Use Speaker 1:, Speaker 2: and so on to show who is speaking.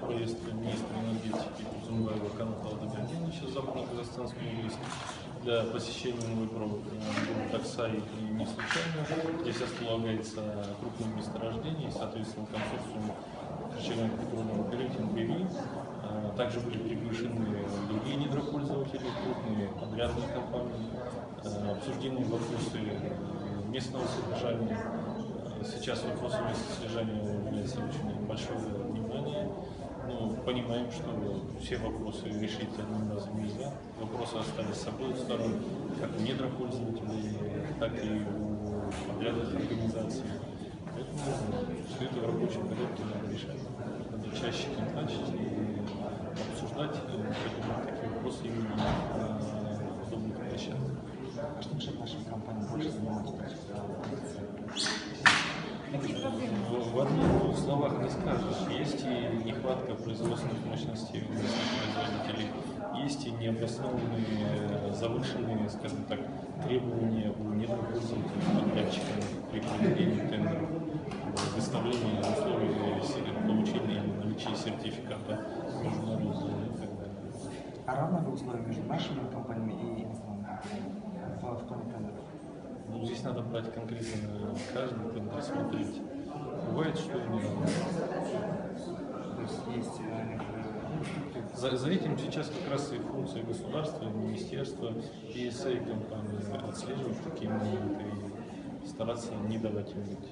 Speaker 1: проезд министра энергетики Кузумбаева Каната Алдабергеновича в Западно-Казахстанскую область для посещения новой пробы Таксай не случайно. Здесь располагается крупное месторождение, и, соответственно, консорциум Керченского петрольного периода НПВ. Также были приглашены другие недропользователи, крупные подрядные компании, обсуждены вопросы местного содержания. Сейчас вопросы местного содержания являются очень большое внимание. Но понимаем, что все вопросы решить одним разом нельзя. Вопросы остались с обоих сторон, как у недропользователей, так и у подрядных организаций. Поэтому все это в рабочем порядке надо решать. Надо чаще контактить и обсуждать такие вопросы именно на подобных площадках.
Speaker 2: Что мешает нашим компаниям больше заниматься
Speaker 1: В одних словах не скажешь. Есть и нехватка производственных мощностей у местных производителей, есть и необоснованные, завышенные, скажем так, требования у недропользователей, подрядчиков при проведении тендеров, выставлении условий получения или наличия сертификата международного и так далее.
Speaker 2: А равны условия между нашими компаниями и иностранными компаниями в плане тендеров?
Speaker 1: Ну, здесь надо брать конкретно каждый тендер, смотреть. Бывает, что и не равно.
Speaker 2: То есть
Speaker 1: За этим сейчас как раз и функция государства, министерства, PSA компании отслеживать такие моменты и стараться не давать им быть.